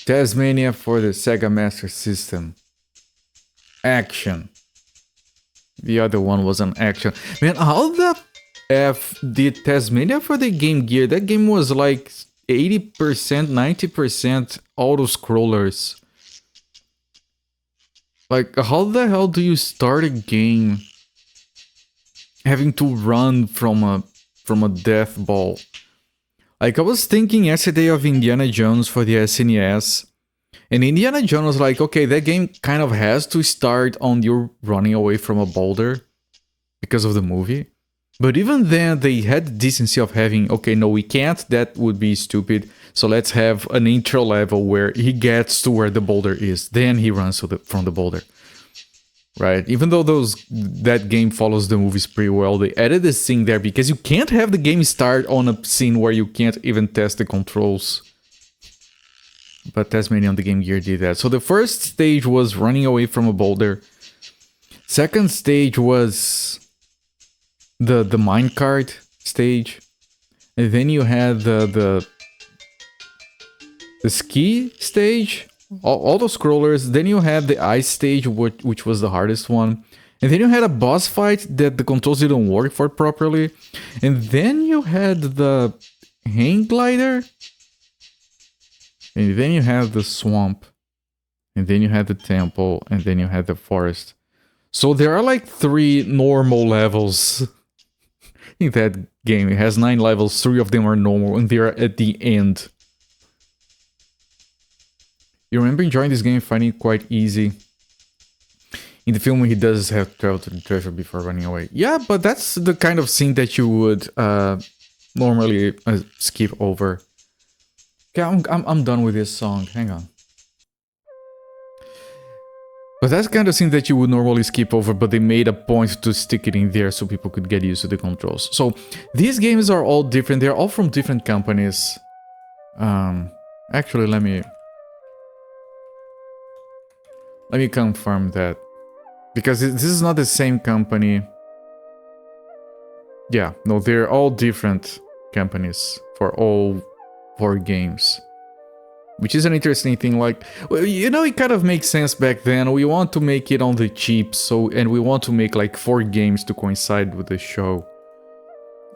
Taz-Mania for the Sega Master System. Action. The other one was an action. Man, how the F did Taz-Mania for the Game Gear? That game was like 80%, 90% auto-scrollers. Like, how the hell do you start a game having to run from a death ball? Like, I was thinking yesterday of Indiana Jones for the SNES. And Indiana Jones was like, okay, that game kind of has to start on you running away from a boulder because of the movie. But even then, they had the decency of having, okay, no, we can't. That would be stupid. So let's have an intro level where he gets to where the boulder is. Then he runs from the boulder. Right? Even though that game follows the movies pretty well, they added this thing there because you can't have the game start on a scene where you can't even test the controls. But Taz-Mania on the Game Gear did that. So the first stage was running away from a boulder. Second stage was the minecart stage. And then you had the ski stage. All the scrollers. Then you had the ice stage, which was the hardest one. And then you had a boss fight that the controls didn't work for properly. And then you had the hang glider. And then you had the swamp. And then you had the temple. And then you had the forest. So there are like 3 normal levels in that game. It has 9 levels. 3 of them are normal. And they're at the end. You remember enjoying this game, finding it quite easy. In the film, he does have to travel to the treasure before running away. Yeah, but that's the kind of scene that you would normally skip over. Okay, I'm done with this song. Hang on. But that's the kind of scene that you would normally skip over, but they made a point to stick it in there so people could get used to the controls. So these games are all different. They're all from different companies. Actually, let me confirm that. Because this is not the same company. Yeah, no, they're all different companies for all 4 games. Which is an interesting thing, like, well, you know, it kind of makes sense back then. We want to make it on the cheap, and we want to make like 4 games to coincide with the show.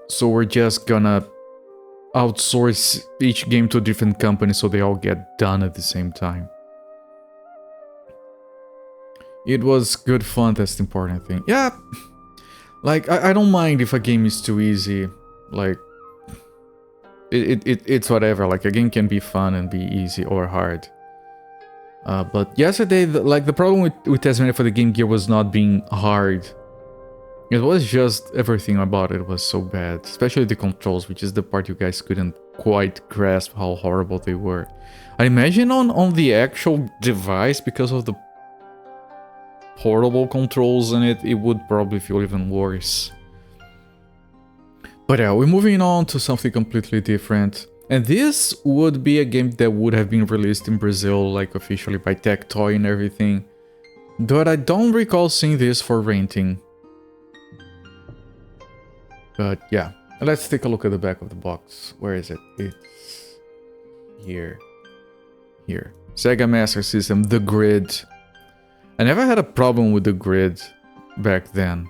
So we're just gonna outsource each game to a different company so they all get done at the same time. It was good fun, that's the important thing. Yeah, like, I don't mind if a game is too easy. Like, it's whatever. Like, a game can be fun and be easy or hard. But yesterday, the problem with Taz-Mania for the Game Gear was not being hard. It was just everything about it was so bad. Especially the controls, which is the part you guys couldn't quite grasp how horrible they were. I imagine on the actual device, because of the portable controls in it, it would probably feel even worse. But yeah, we're moving on to something completely different. And this would be a game that would have been released in Brazil, like officially by Tectoy and everything. But I don't recall seeing this for renting. But yeah, let's take a look at the back of the box. Where is it? It's here. Here. Sega Master System, the grid. I never had a problem with the grid back then.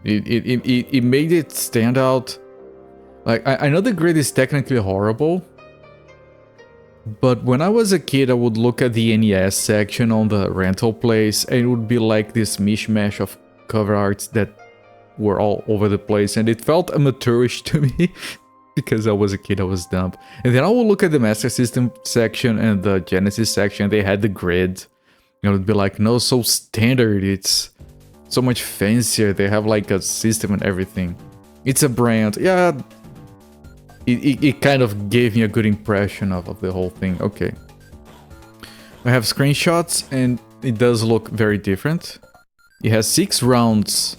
It made it stand out. Like, I know the grid is technically horrible, but when I was a kid, I would look at the NES section on the rental place, and it would be like this mishmash of cover arts that were all over the place, and it felt amateurish to me. Because I was a kid, I was dumb. And then I would look at the Master System section and the Genesis section, they had the grid. It would be like, no, so standard, it's so much fancier, they have like a system and everything. It's a brand, yeah. It kind of gave me a good impression of the whole thing. Okay. I have screenshots and it does look very different. It has 6 rounds.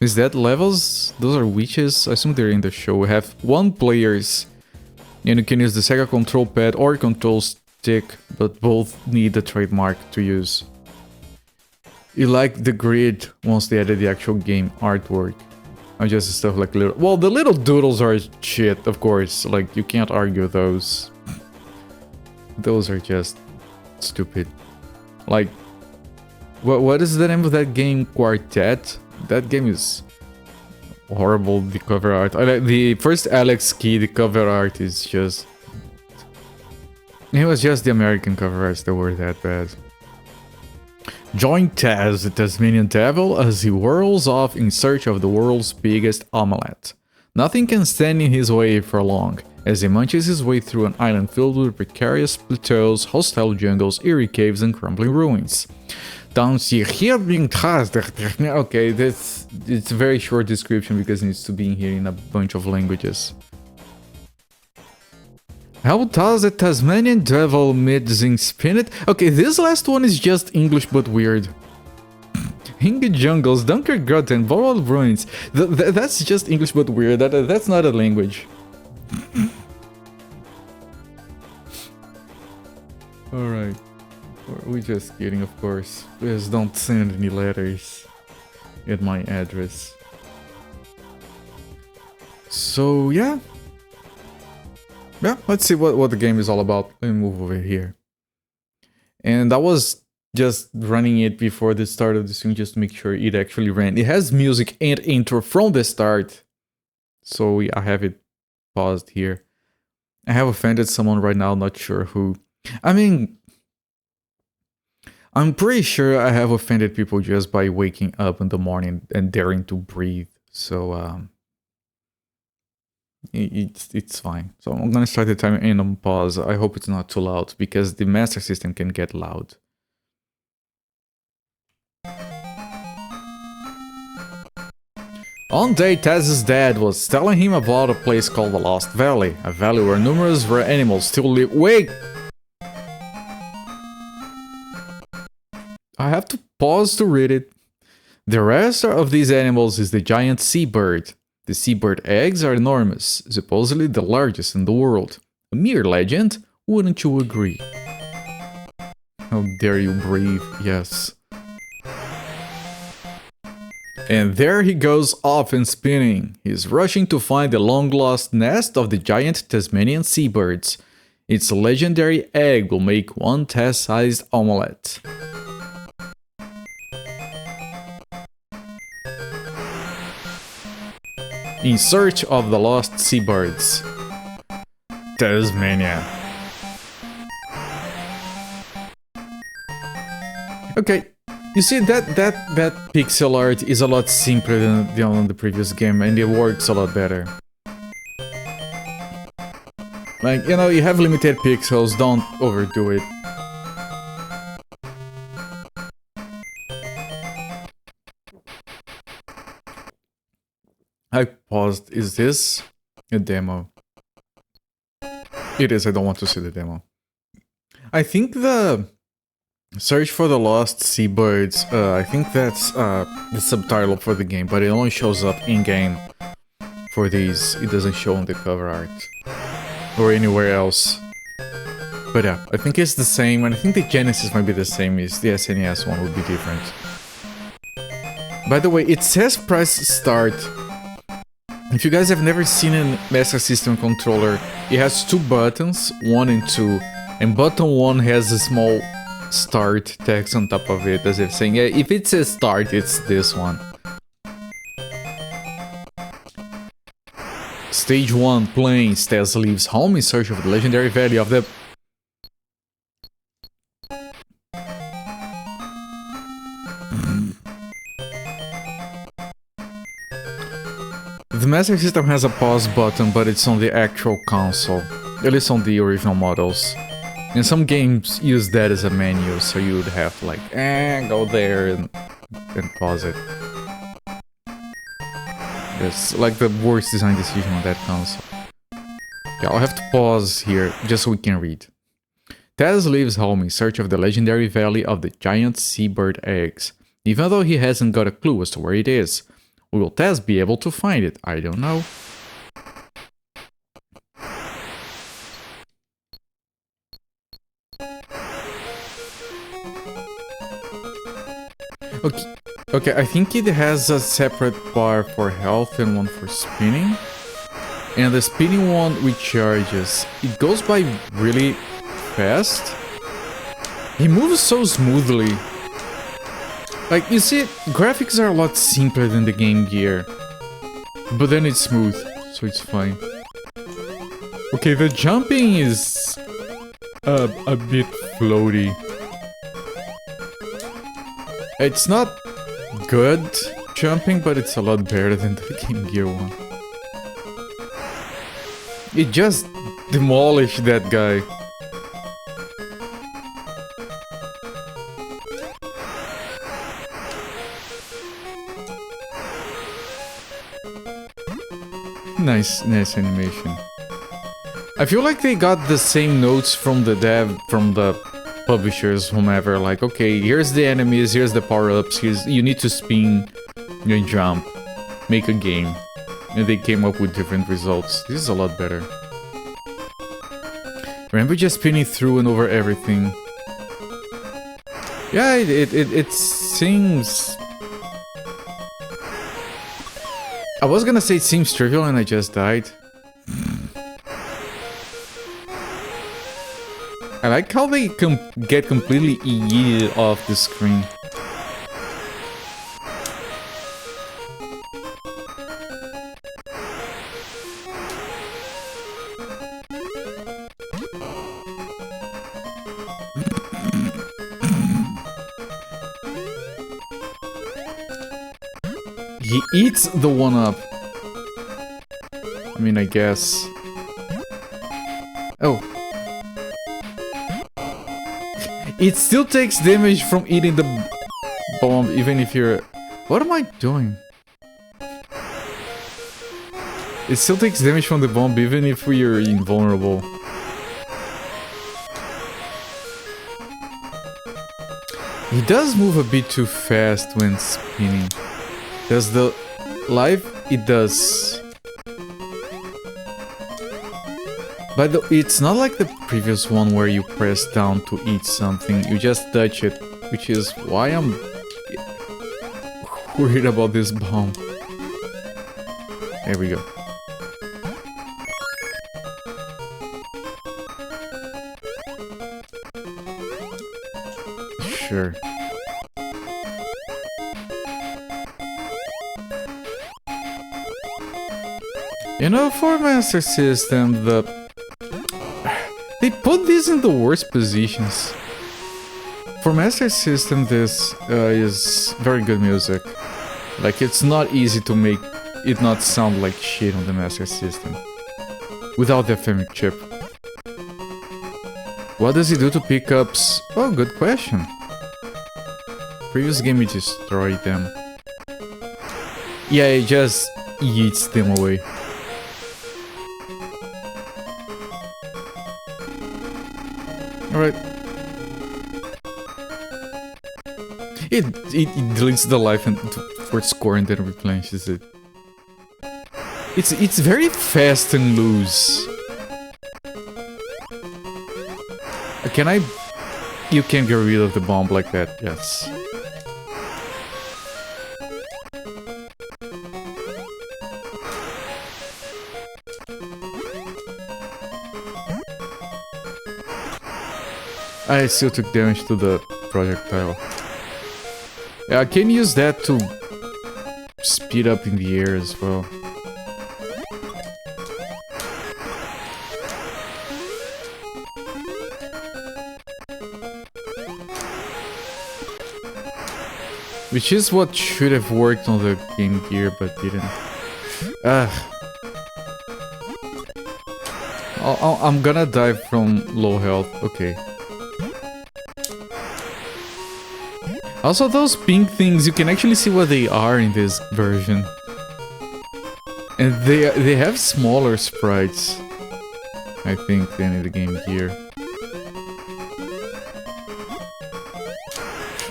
Is that levels? Those are witches? I assume they're in the show. We have 1 players. And you can use the Sega control pad or control stick, but both need the trademark to use. You like the grid once they added the actual game artwork. Or just stuff like little... Well, the little doodles are shit, of course. Like, you can't argue those. Those are just stupid. Like, what is the name of that game? Quartet? That game is horrible, the cover art. I like the first Alex Key, the cover art is just... It was just the American cover arts that were that bad. Join Taz, the Tasmanian devil, as he whirls off in search of the world's biggest omelette. Nothing can stand in his way for long, as he munches his way through an island filled with precarious plateaus, hostile jungles, eerie caves, and crumbling ruins. Okay, it's a very short description because it needs to be in here in a bunch of languages. How does the Tasmanian devil mid-zing spin it? Okay, this last one is just English but weird. Hingy jungles, Dunker Grotten, borrowed ruins. That's just English but weird. That's not a language. Alright. We're just kidding, of course. Please don't send any letters at my address. So, yeah. Yeah, let's see what the game is all about. Let me move over here. And I was just running it before the start of the stream just to make sure it actually ran. It has music and intro from the start. So I have it paused here. I have offended someone right now, not sure who. I mean, I'm pretty sure I have offended people just by waking up in the morning and daring to breathe. So, it's fine. So I'm gonna start the timer and on pause. I hope it's not too loud because the Master System can get loud. One day Taz's dad was telling him about a place called the Lost Valley, a valley where numerous rare animals still live. Wait! I have to pause to read it. The rarest of these animals is the giant seabird. The seabird eggs are enormous, supposedly the largest in the world. A mere legend, wouldn't you agree? How dare you breathe, yes. And there he goes off and spinning. He's rushing to find the long-lost nest of the giant Tasmanian seabirds. Its legendary egg will make one Taz-sized omelette. In search of the lost seabirds. Taz-Mania. Okay, you see that pixel art is a lot simpler than the one on the previous game, and it works a lot better. Like, you know, you have limited pixels, don't overdo it. I paused. Is this a demo? It is. I don't want to see the demo. I think the search for the lost seabirds, I think that's the subtitle for the game, but it only shows up in-game for these. It doesn't show on the cover art or anywhere else. But yeah, I think it's the same, and I think the Genesis might be the same as the SNES one would be different. By the way, it says press start. If you guys have never seen a Master System controller, it has two buttons, 1 and 2, and button 1 has a small start text on top of it, as if saying, yeah, if it says start, it's this one. Stage 1 playing. Taz leaves home in search of the legendary valley of the... The Master System has a pause button, but it's on the actual console, at least on the original models. And some games use that as a menu, so you would have to like, go there and pause it. It's like the worst design decision on that console. Yeah, I'll have to pause here, just so we can read. Taz leaves home in search of the legendary valley of the giant seabird eggs, even though he hasn't got a clue as to where it is. Will Taz be able to find it? I don't know. Okay, I think it has a separate bar for health and one for spinning. And the spinning one recharges. It goes by really fast. He moves so smoothly. Like, you see, graphics are a lot simpler than the Game Gear. But then it's smooth, so it's fine. Okay, the jumping is a bit floaty. It's not good jumping, but it's a lot better than the Game Gear one. It just demolished that guy. Nice animation. I feel like they got the same notes from the publishers, whomever. Like, okay, here's the enemies, here's the power-ups, you need to spin and jump, make a game. And they came up with different results. This is a lot better. Remember just spinning through and over everything. Yeah, it seems... I was gonna say it seems trivial and I just died. I like how they get completely yeeted off the screen. He eats the one-up. I mean, I guess. Oh. It still takes damage from eating the bomb, even if you're... What am I doing? It still takes damage from the bomb, even if we're invulnerable. He does move a bit too fast when spinning. Does the live? It does. But it's not like the previous one where you press down to eat something, you just touch it, which is why I'm worried about this bomb. There we go. Sure. You know, for Master System, they put these in the worst positions. For Master System, this is very good music. Like, it's not easy to make it not sound like shit on the Master System. Without the FM chip. What does he do to pickups? Oh, good question. Previous game, he destroyed them. Yeah, it just eats them away. Alright. It deletes the life and for score and then replenishes it. It's very fast and loose. Can I... You can get rid of the bomb like that, yes. I still took damage to the projectile. Yeah, I can use that to speed up in the air as well. Which is what should have worked on the Game Gear, but didn't. I'm gonna die from low health. Okay. Also, those pink things, you can actually see what they are in this version. And they have smaller sprites, I think, than in the Game Gear.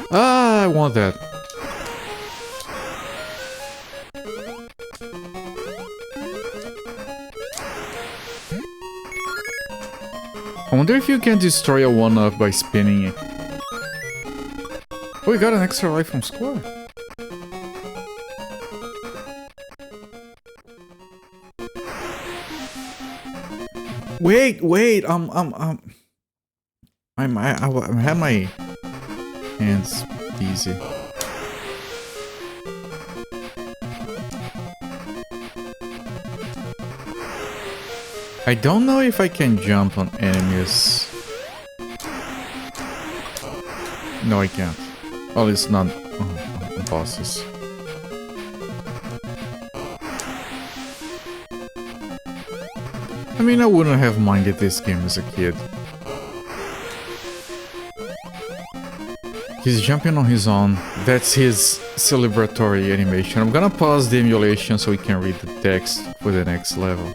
Ah, I want that. I wonder if you can destroy a one-up by spinning it. Oh, we got an extra life from score. Wait, I have my hands easy. I don't know if I can jump on enemies. No, I can't. Well, it's not on bosses. I mean, I wouldn't have minded this game as a kid. He's jumping on his own. That's his celebratory animation. I'm gonna pause the emulation so we can read the text for the next level.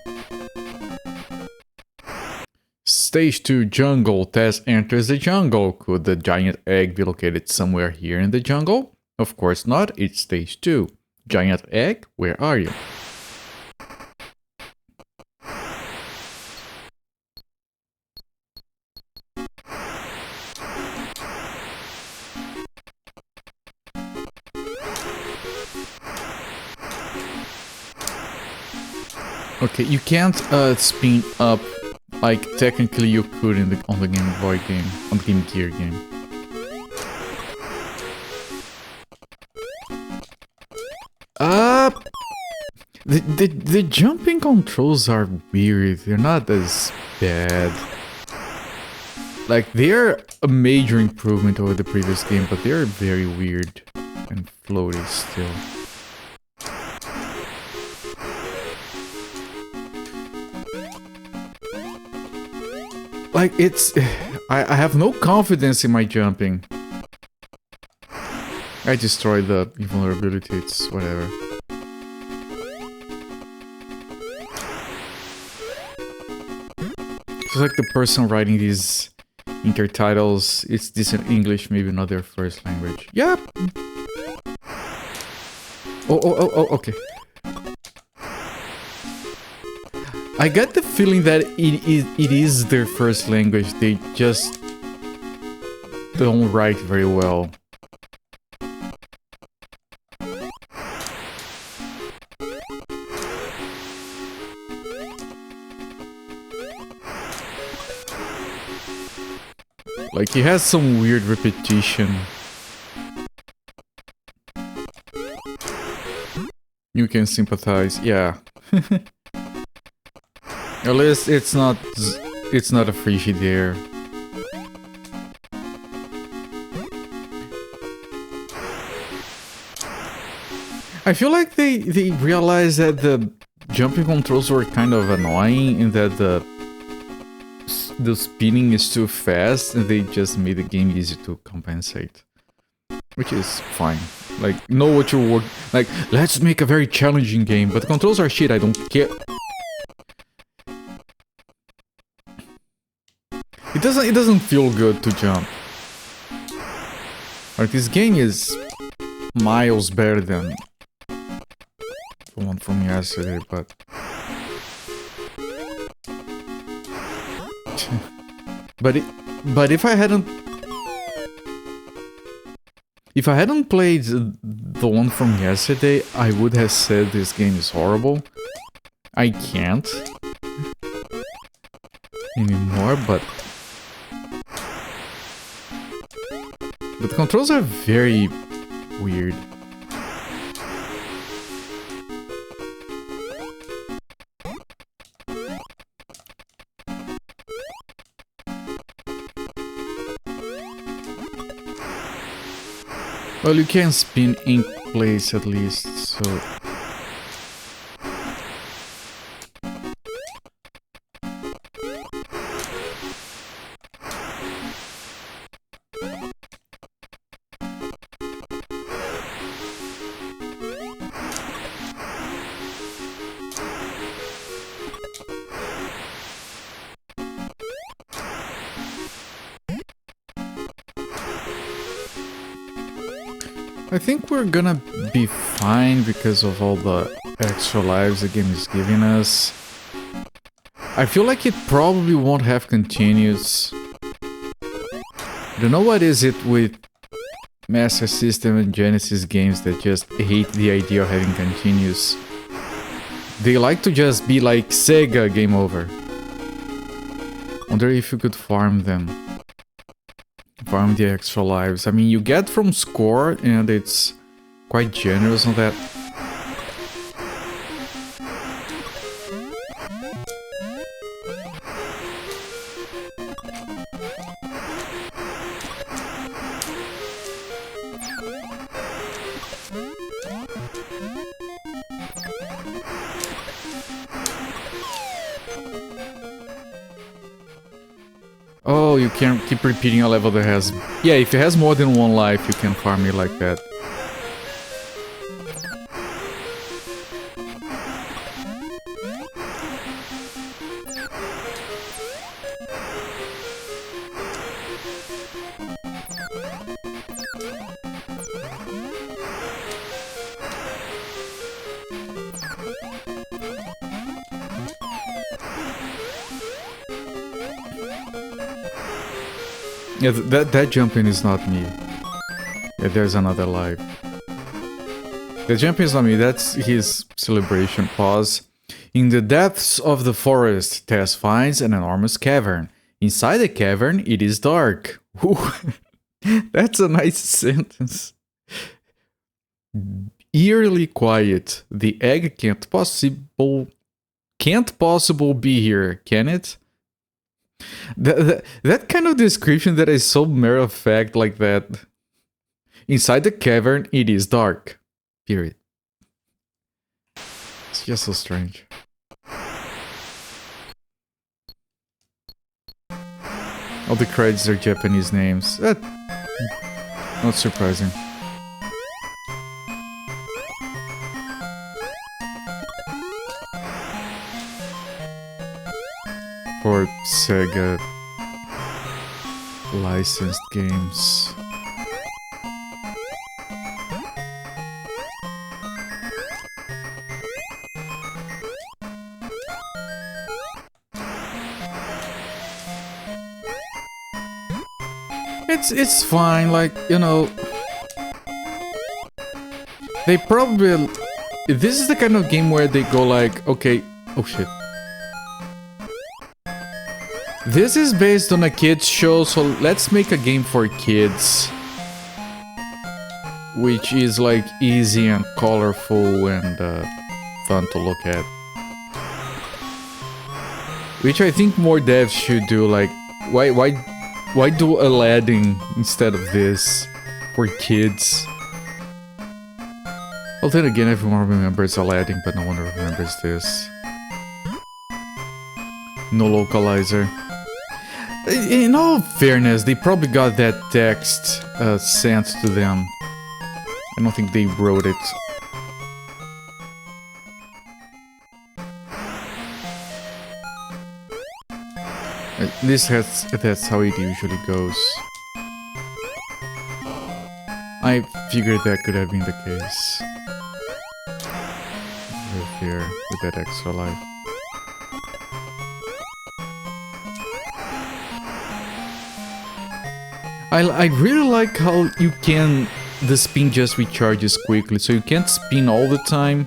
Stage 2 Jungle. Taz enters the jungle. Could the giant egg be located somewhere here in the jungle? Of course not, it's stage 2. Giant egg, where are you? Okay, you can't spin up like technically you could on the Game Boy game, on the Game Gear game. The jumping controls are weird. They're not as bad. Like they're a major improvement over the previous game, but they're very weird and floaty still. Like, it's... I have no confidence in my jumping. I destroyed the invulnerability, it's whatever. It's like the person writing these intertitles, it's decent English, maybe not their first language. Yep! Oh, okay. I get the feeling that it is their first language, they just don't write very well. Like, he has some weird repetition. You can sympathize, yeah. At least it's not a Frigidaire. I feel like they realized that the jumping controls were kind of annoying and that the spinning is too fast, and they just made the game easy to compensate. Which is fine. Like, know what you're working. Like, let's make a very challenging game, but the controls are shit, I don't care. It doesn't feel good to jump. Like, this game is miles better than the one from yesterday, but... but if I hadn't played the one from yesterday, I would have said this game is horrible. I can't anymore, but the controls are very weird. Well, you can spin in place at least, so... I think we're gonna be fine because of all the extra lives the game is giving us. I feel like it probably won't have continues. I don't know what is it with Master System and Genesis games that just hate the idea of having continues. They like to just be like Sega, game over. Wonder if you could farm them. farm the extra lives. I mean, you get from score, and it's quite generous on that. Oh, you can't keep repeating a level that has... Yeah, if it has more than one life, you can farm it like that. Yeah, that jumping is not me. Yeah, there's another life. The jumping is not me, that's his celebration. Pause. In the depths of the forest, Taz finds an enormous cavern. Inside the cavern, it is dark. Ooh, that's a nice sentence. Eerily quiet. The egg can't possible be here, can it? That kind of description that is so matter of fact like that. Inside the cavern, it is dark. Period. It's just so strange. All the credits are Japanese names. Not surprising. For Sega licensed games. It's fine, like, you know, they probably... This is the kind of game where they go like, okay, oh shit. This is based on a kids show, so let's make a game for kids. Which is like easy and colorful and fun to look at. Which I think more devs should do, like, why do Aladdin instead of this for kids? Well, then again, everyone remembers Aladdin, but no one remembers this. No localizer. In all fairness, they probably got that text sent to them. I don't think they wrote it. At least that's how it usually goes. I figured that could have been the case. Right here, with that extra life. I really like how you can... The spin just recharges quickly, so you can't spin all the time,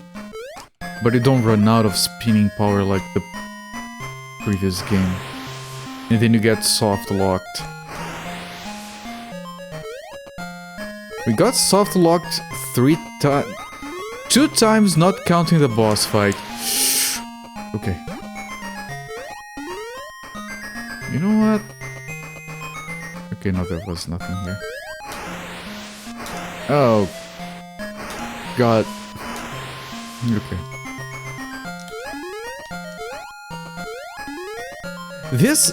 but you don't run out of spinning power like the previous game. And then you get soft locked. We got soft locked 2 times, not counting the boss fight. Okay. You know what? Okay, no, there was nothing here. Oh. God. Okay. This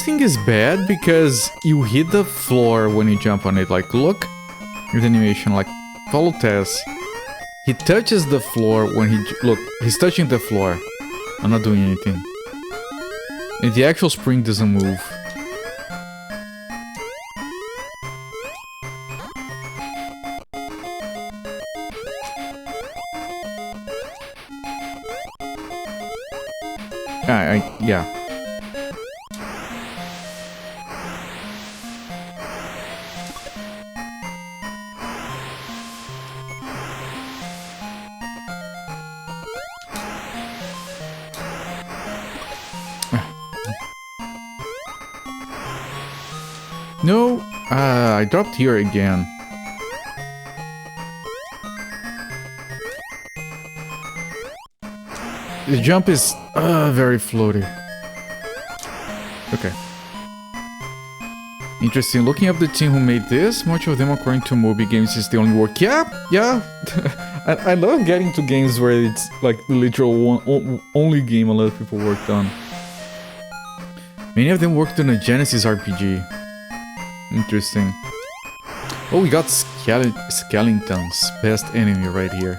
thing is bad because you hit the floor when you jump on it. Like, look at the animation, like, follow Taz. He touches the floor when he... Look, he's touching the floor. I'm not doing anything. And the actual spring doesn't move. Yeah. No! I dropped here again. The jump is very floaty. Okay. Interesting. Looking up the team who made this, much of them according to Moby Games is the only work. Yeah. I love getting to games where it's like the literal only game a lot of people worked on. Many of them worked on a Genesis RPG. Interesting. Oh, we got Skeletons, best enemy right here.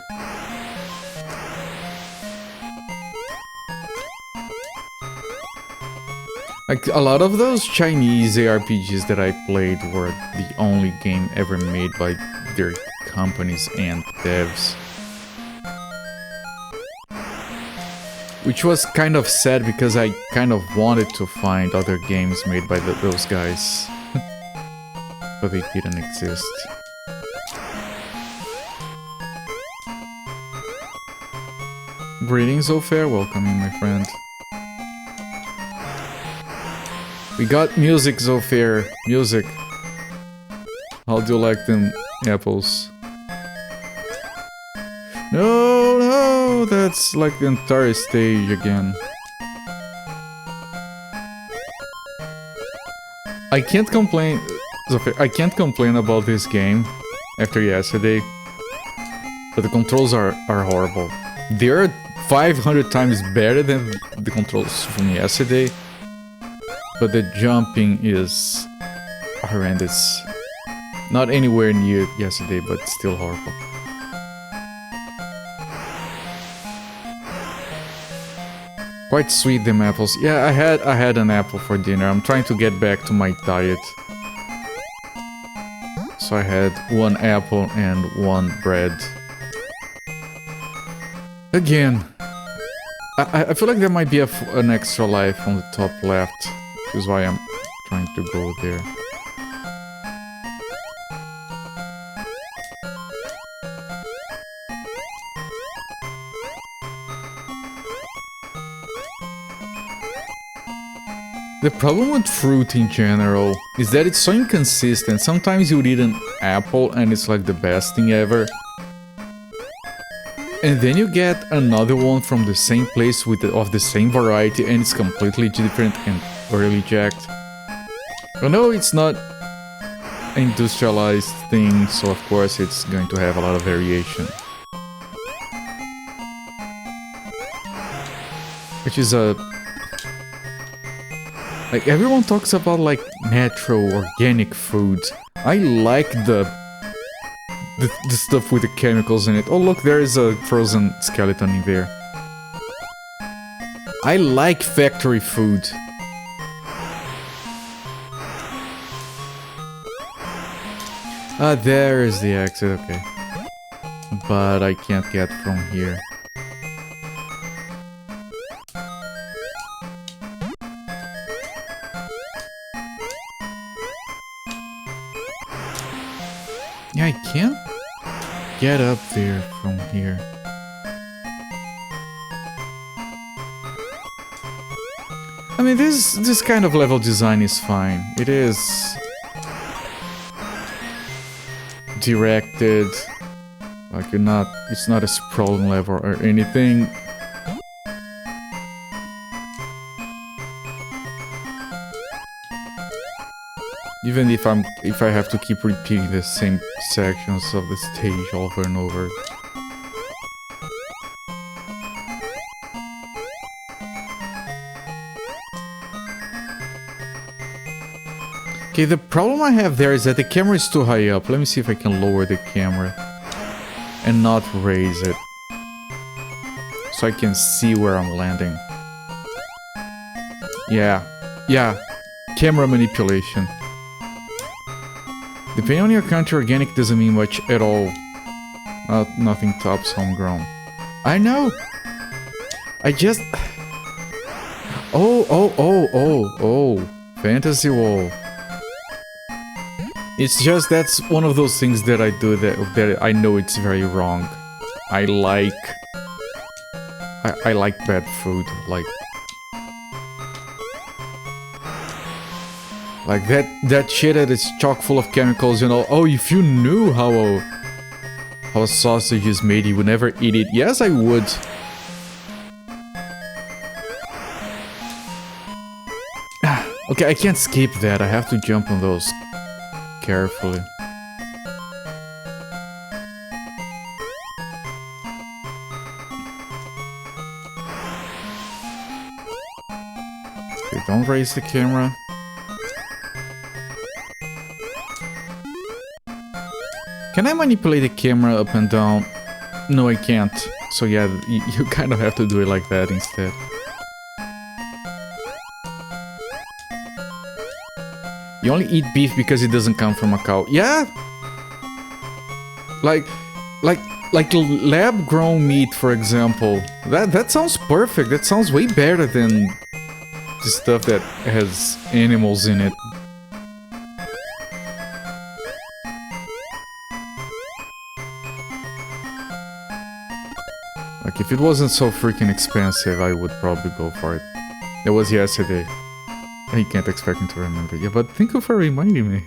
Like, a lot of those Chinese ARPGs that I played were the only game ever made by their companies and devs. Which was kind of sad because I kind of wanted to find other games made by those guys. But they didn't exist. Greetings, Ofair. Welcome in, my friend. We got music, Zofair. Music. How do you like them apples? No, that's like the entire stage again. I can't complain, Zofair, I can't complain about this game after yesterday, but the controls are horrible. They're 500 times better than the controls from yesterday. But the jumping is horrendous. Not anywhere near yesterday, but still horrible. Quite sweet, them apples. Yeah, I had an apple for dinner. I'm trying to get back to my diet. So I had 1 apple and 1 bread. Again. I feel like there might be an extra life on the top left. Which is why I'm trying to go there. The problem with fruit in general is that it's so inconsistent. Sometimes you eat an apple and it's like the best thing ever. And then you get another one from the same place of the same variety and it's completely different and really jacked. I know it's not an industrialized thing, so of course it's going to have a lot of variation. Which is like, everyone talks about like natural, organic foods. I like the stuff with the chemicals in it. Oh look, there is a frozen skeleton in there. I like factory food. Ah, there is the exit, okay. But I can't get from here. Yeah, I can't get up there from here. I mean, this kind of level design is fine. It is directed, like it's not a sprawling level or anything. Even if I have to keep repeating the same sections of the stage over and over. Okay, the problem I have there is that the camera is too high up. Let me see if I can lower the camera and not raise it, so I can see where I'm landing. Yeah, camera manipulation. Depending on your country, organic doesn't mean much at all. Nothing tops homegrown. I know. I just... Oh. Fantasy Wall. It's just that's one of those things that I do that I know it's very wrong. I like bad food, like... Like that shit that is chock full of chemicals, you know. Oh, if you knew how a sausage is made, you would never eat it. Yes, I would. Okay, I can't skip that. I have to jump on those carefully. Okay, don't raise the camera. Can I manipulate the camera up and down? No, I can't. So yeah, you kind of have to do it like that instead. You only eat beef because it doesn't come from a cow. Yeah! Like lab-grown meat, for example. That sounds perfect. That sounds way better than the stuff that has animals in it. Like, if it wasn't so freaking expensive, I would probably go for it. It was yesterday. I can't expect me to remember. Yeah, but thank you for reminding me.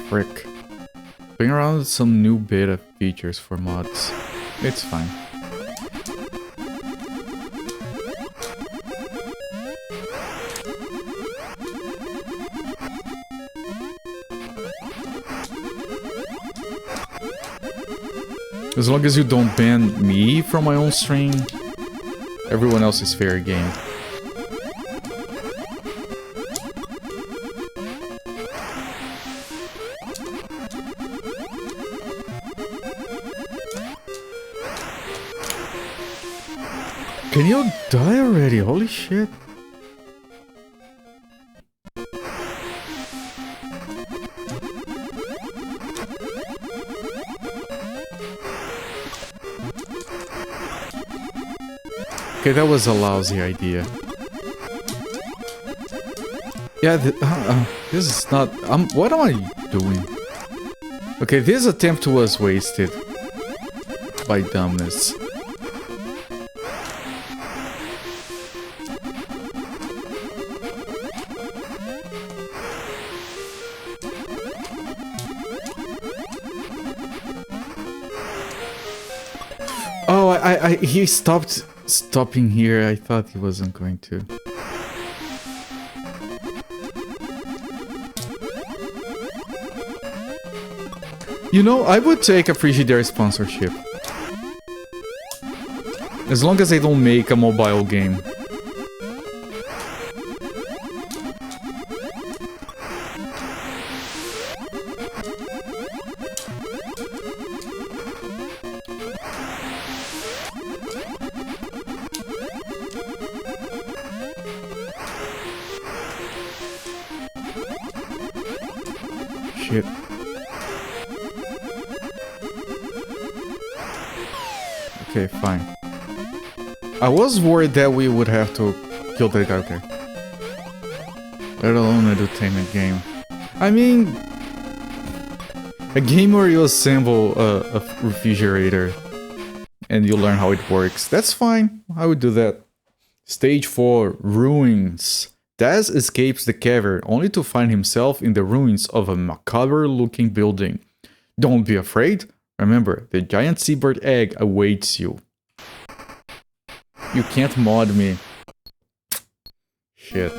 Frick. Bring around some new beta features for mods. It's fine. As long as you don't ban me from my own stream, everyone else is fair game. Can you die already? Holy shit. Okay, that was a lousy idea. Yeah, this is not... what am I doing? Okay, this attempt was wasted. By dumbness. He stopping here. I thought he wasn't going to. You know, I would take a Frigidaire sponsorship. As long as they don't make a mobile game. Shit. Okay, fine. I was worried that we would have to kill the guy there. Let alone an entertainment game. I mean... a game where you assemble a refrigerator and you learn how it works. That's fine. I would do that. Stage 4. Ruins. Taz escapes the cavern only to find himself in the ruins of a macabre-looking building. Don't be afraid. Remember, the giant seabird egg awaits you. You can't mod me. Shit.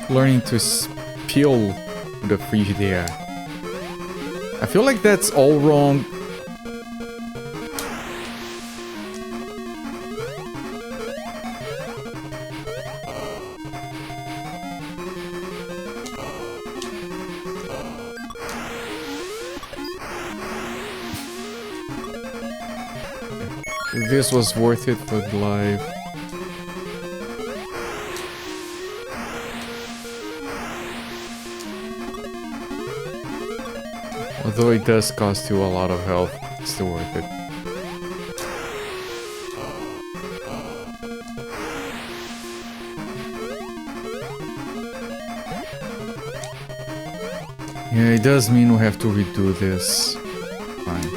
Learning to spill the Frigidaire. I feel like that's all wrong. This was worth it for the live. Although it does cost you a lot of health, it's still worth it. Yeah, it does mean we have to redo this. Fine.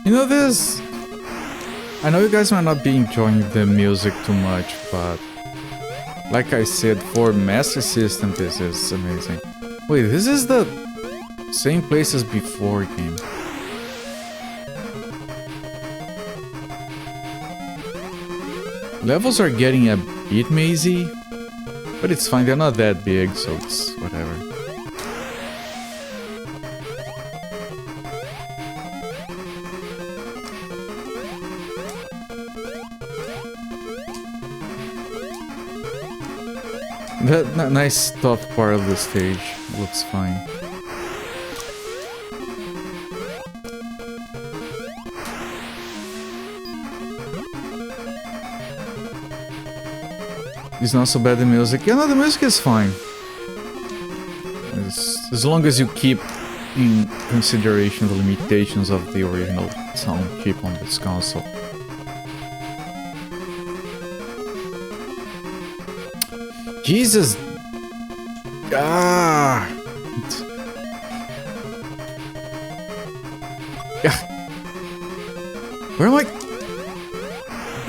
You know this? I know you guys might not be enjoying the music too much, but like I said, for Master System this is amazing. Wait, this is the same place as before game. Levels are getting a bit mazy, but it's fine, they're not that big, so it's whatever. That nice top part of the stage looks fine. It's not so bad, the music. Yeah, no, the music is fine. As long as you keep in consideration the limitations of the original sound chip on this console. Jesus! Ah! Yeah. Where am I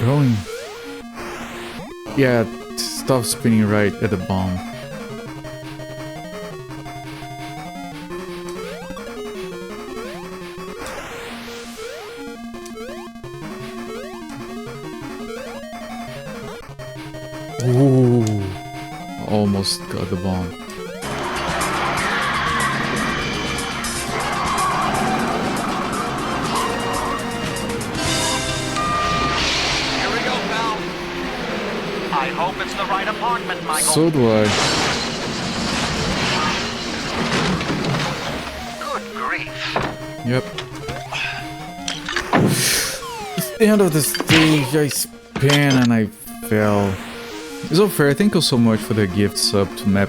going? Yeah, stop spinning right at the bomb. Ooh. Almost got the bomb. Here we go, pal. I hope it's the right apartment, Michael. So do I. Good grief. Yep. It's the end of the stage. I spin and I fell. It's all fair. Thank you so much for the gift sub to map.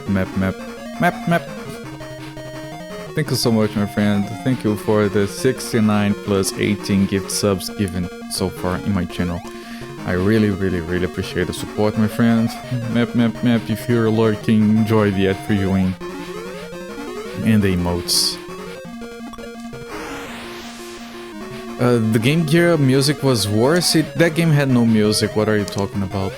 Thank you so much, my friend. Thank you for the 69 plus 18 gift subs given so far in my channel. I really appreciate the support, my friend. Map. If you're lurking, enjoy the ad previewing and the emotes. The Game Gear music was worse. That game had no music. What are you talking about?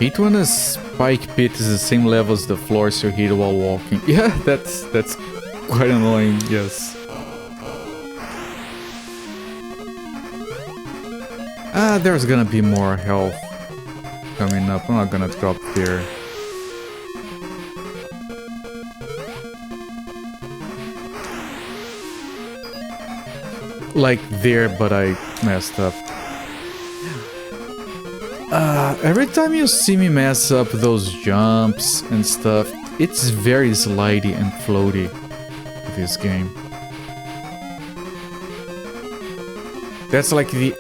Hate when a spike pit is the same level as the floors you hit while walking. Yeah, that's quite annoying, yes. There's gonna be more health coming up. I'm not gonna drop there. Like there, but I messed up. Every time you see me mess up those jumps and stuff, it's very slidey and floaty, this game. That's like the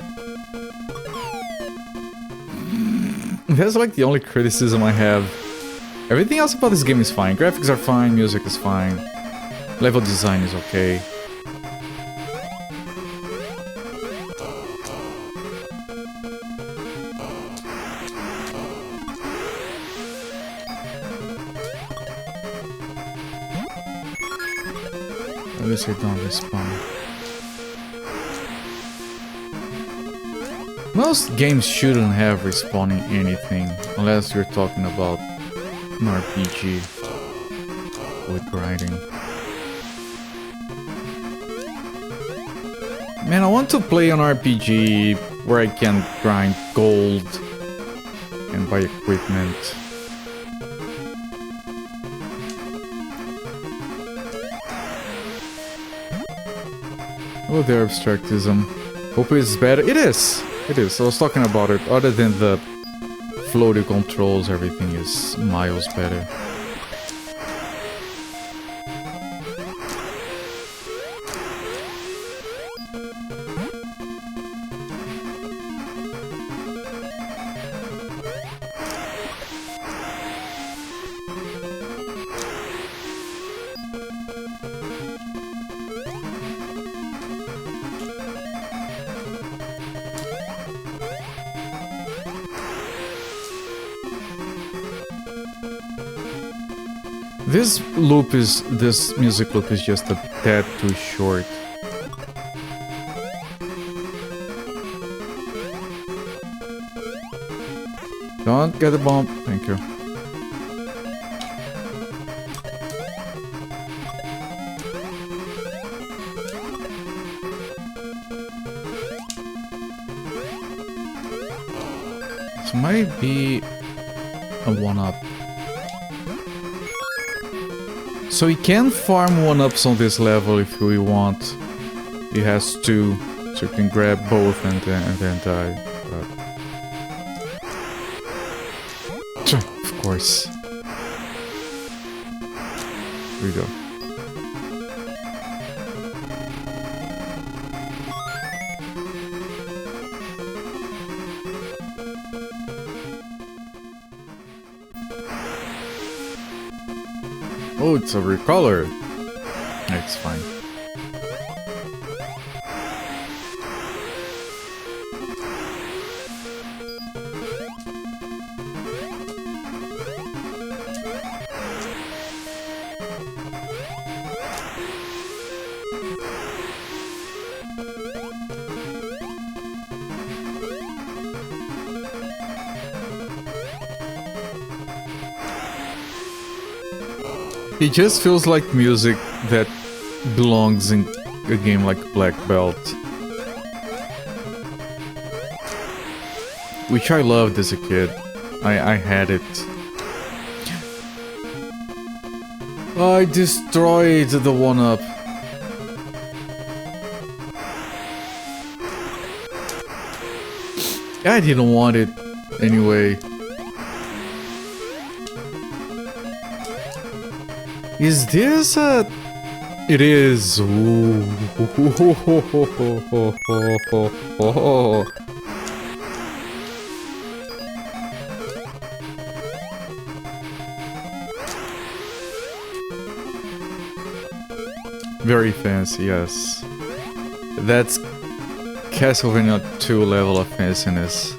only criticism I have. Everything else about this game is fine. Graphics are fine, music is fine, level design is okay. At least I don't respawn. Most games shouldn't have respawning anything, unless you're talking about an RPG with grinding. Man, I want to play an RPG where I can grind gold and buy equipment. Oh, the abstractism. Hope it's better. It is! It is. I was talking about it. Other than the floaty controls, everything is miles better. This music loop is just a tad too short. Don't get the bomb. Thank you. This might be a one-up. So we can farm one-ups on this level if we want. He has two, so you can grab both and then die. Of course. Here we go. Oh, it's a recolor. It's fine. It just feels like music that belongs in a game like Black Belt. Which I loved as a kid. I had it. I destroyed the one-up. I didn't want it anyway. Is this a... It is. Ooh. Very fancy, yes. That's Castlevania 2 level of fanciness.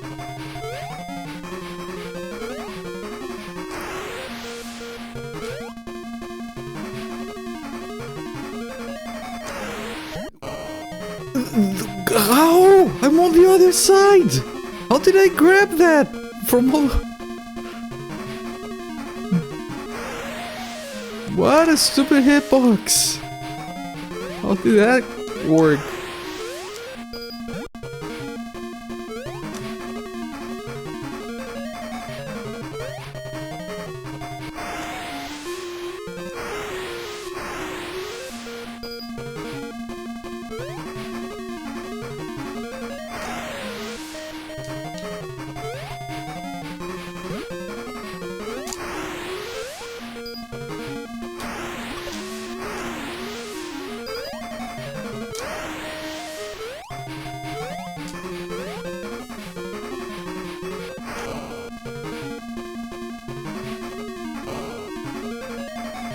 How? I'm on the other side! How did I grab that? From all... What a stupid hitbox! How did that work?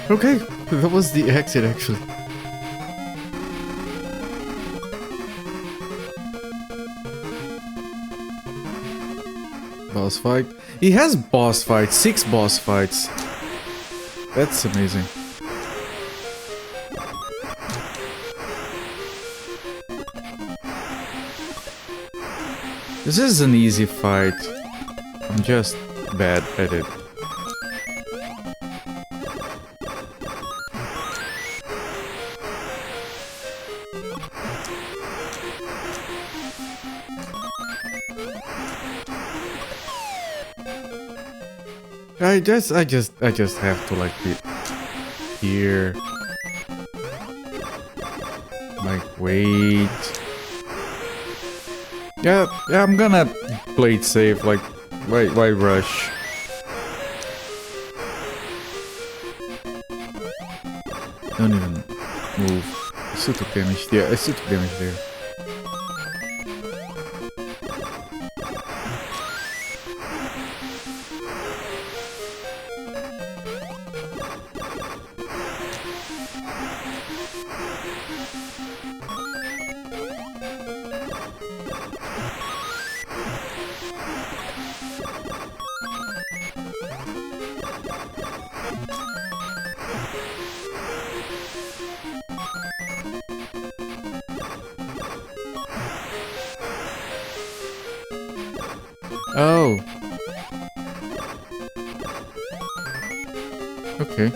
Okay, that was the exit actually. Boss fight. He has boss fights, 6 boss fights. That's amazing. This is an easy fight. I'm just bad at it. I just have to like be here. Like wait. Yeah, I'm gonna play it safe. Like, why rush? Don't even move. I still took damage. Yeah, I still took damage there. Oh. Okay.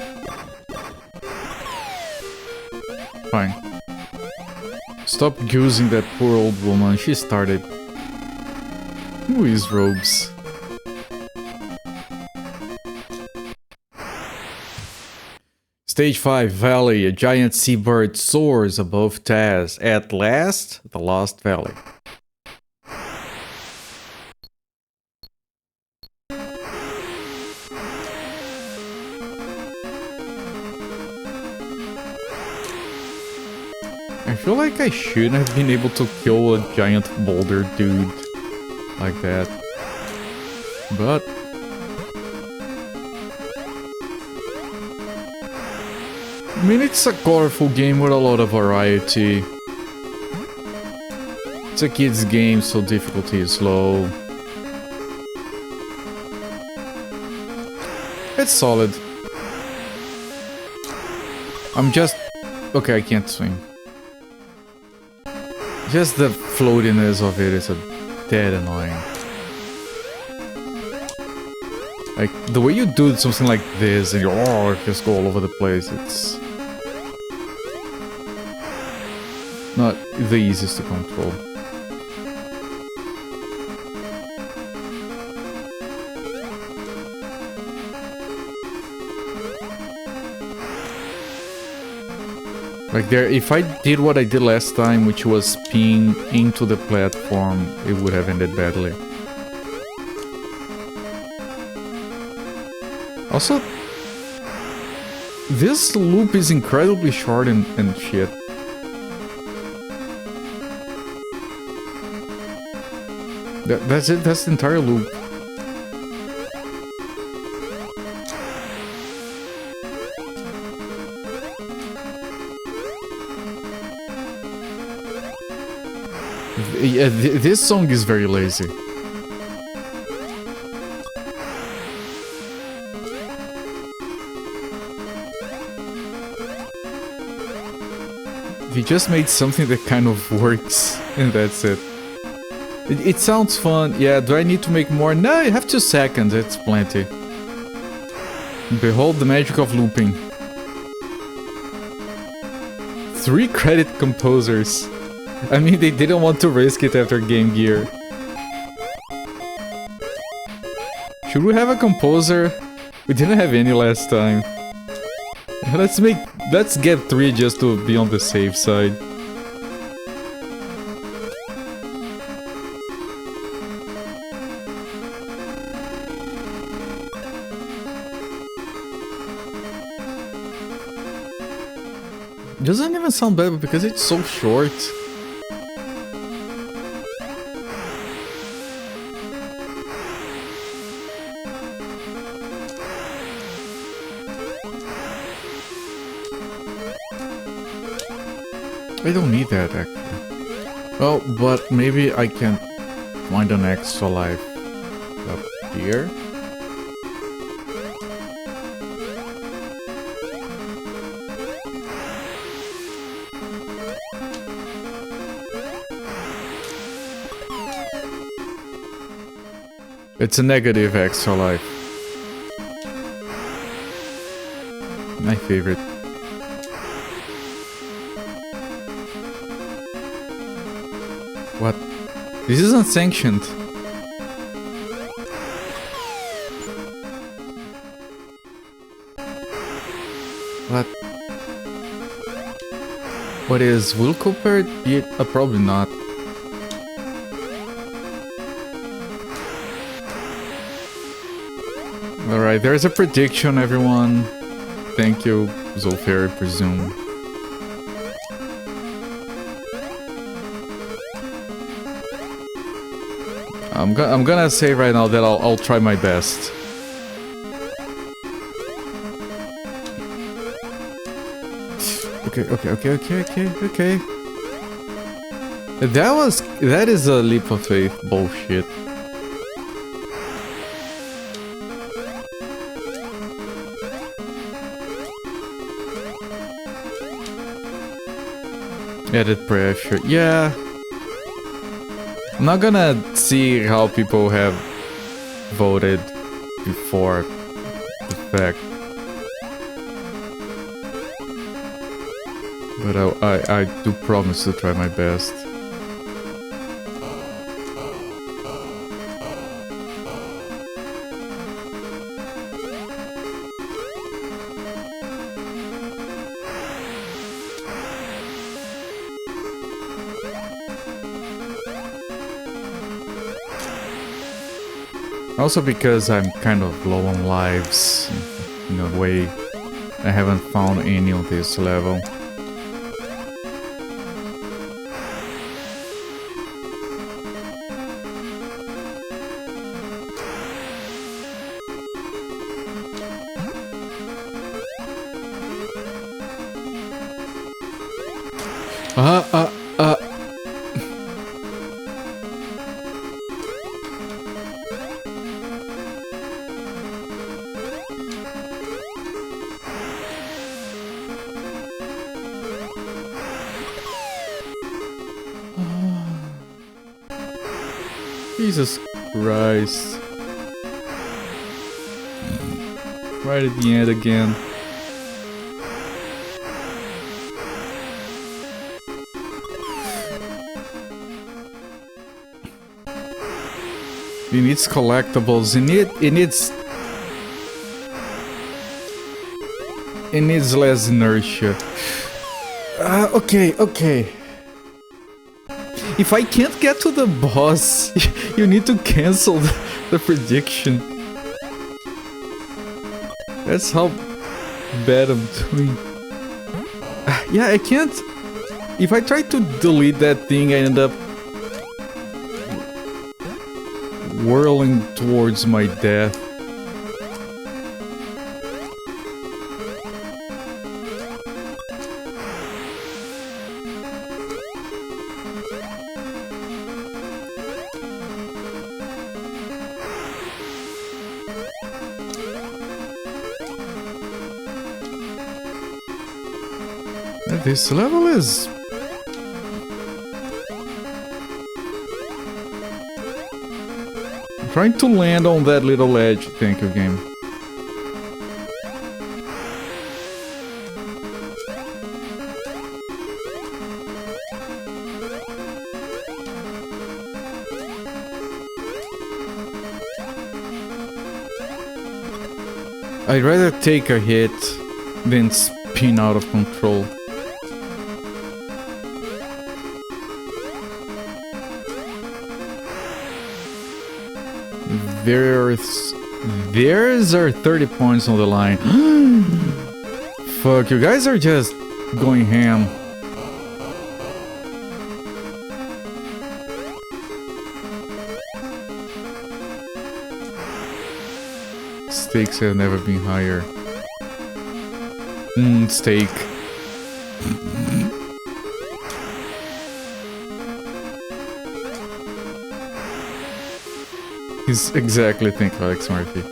Fine. Stop using that poor old woman. She started. Who is Robes? Stage 5 Valley. A giant seabird soars above Taz. At last, the Lost Valley. I feel like I shouldn't have been able to kill a giant boulder dude like that. But I mean, it's a colorful game with a lot of variety. It's a kid's game, so difficulty is low. It's solid. I'm just... Okay, I can't swing. Just the floatiness of it is a dead annoying. Like, the way you do something like this and you just go all over the place, it's not the easiest to control. Like there, if I did what I did last time, which was ping into the platform, it would have ended badly. Also, this loop is incredibly short and shit. That's it, that's the entire loop. Yeah, this song is very lazy. They just made something that kind of works, and that's it. It sounds fun. Yeah, do I need to make more? No, I have 2 seconds, it's plenty. Behold the magic of looping. 3 credit composers. I mean, they didn't want to risk it after Game Gear. Should we have a composer? We didn't have any last time. Let's get 3 just to be on the safe side. Doesn't even sound bad because it's so short. I don't need that actually. Well, but maybe I can find an extra life up here. It's a negative extra life. My favorite. What? This is unsanctioned. What is Will Cooper? Yeah, probably not. Alright, there's a prediction, everyone. Thank you, Zolfair, I presume. I'm gonna say right now that I'll try my best. Okay. That is a leap of faith bullshit. Added pressure, yeah. I'm not gonna see how people have voted before the fact. But I do promise to try my best. Also because I'm kind of low on lives, in a way. I haven't found any on this level. Jesus Christ. Right at the end again. It needs collectibles. It needs less inertia. Okay. If I can't get to the boss, you need to cancel the prediction. That's how bad I'm doing. Yeah, I can't. If I try to delete that thing, I end up whirling towards my death. This level is... I'm trying to land on that little edge. Thank you, game. I'd rather take a hit than spin out of control. There's our 30 points on the line. Fuck, you guys are just going ham. Stakes have never been higher. Steak. He's exactly think Alex Murphy.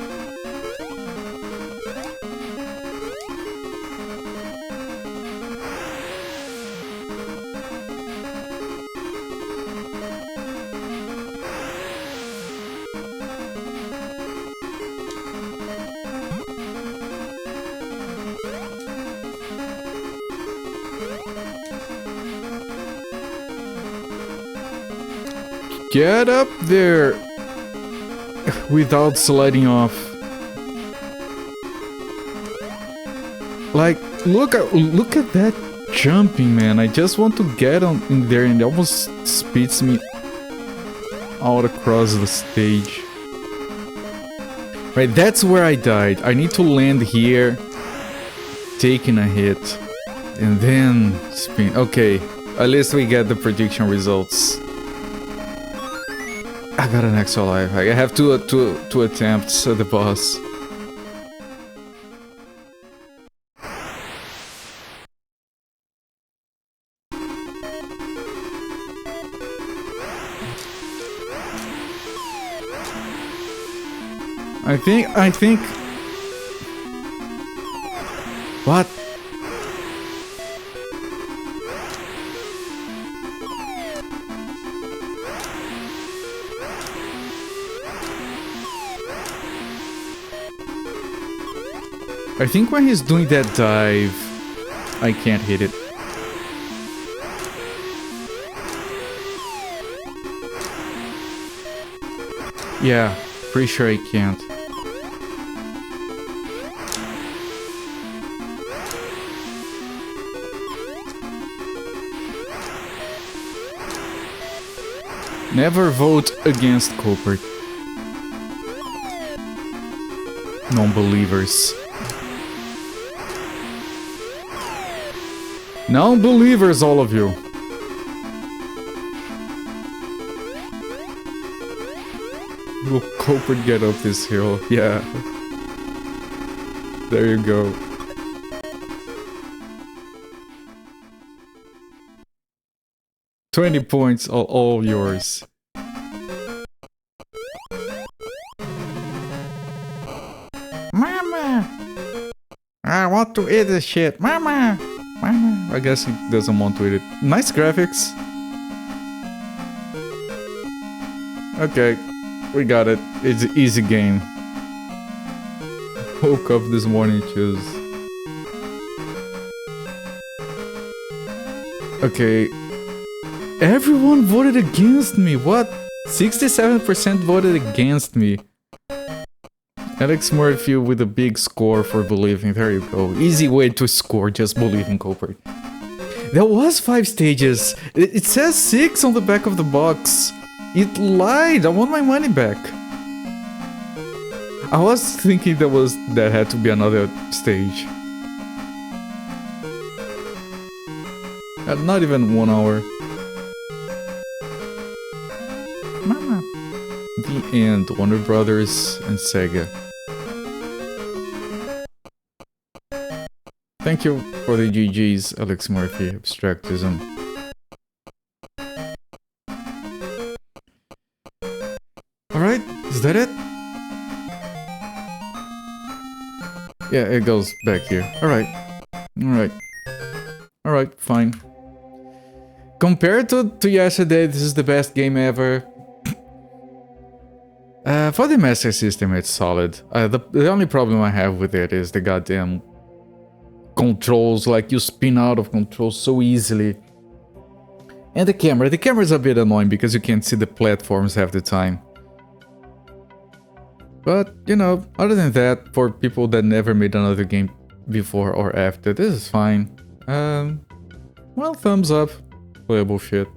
Get up there without sliding off. Like, look at that jumping, man. I just want to get on in there and it almost spits me out across the stage. Right, that's where I died. I need to land here, taking a hit, and then spin. Okay, at least we get the prediction results. I got an extra life. I have two attempts at the boss. I think... What? I think when he's doing that dive, I can't hit it. Yeah, pretty sure I can't. Never vote against Cooper. Non-believers. Non-believers, all of you. Will Cooper get up this hill? Yeah. There you go. $20 points, all yours. Mama! I want to eat this shit. Mama! Mama! I guess he doesn't want to eat it. Nice graphics. Okay, we got it. It's an easy game. Woke up this morning, choose. Okay. Everyone voted against me. What? 67% voted against me. Alex Murphy with a big score for believing. There you go. Easy way to score, just believe in Cooper. There was 5 stages. It says 6 on the back of the box. It lied. I want my money back. I was thinking that had to be another stage. Not even 1 hour. Mama. The end. Warner Brothers and Sega. Thank you for the GG's, Alex Murphy, Abstractism. Alright, is that it? Yeah, it goes back here. Alright. Alright. Alright, fine. Compared to yesterday, this is the best game ever. For the Master System, it's solid. The only problem I have with it is the goddamn controls, like you spin out of control so easily. And the camera is a bit annoying because you can't see the platforms half the time. But, you know, other than that, for people that never made another game before or after, this is fine. Well, thumbs up. Playable shit.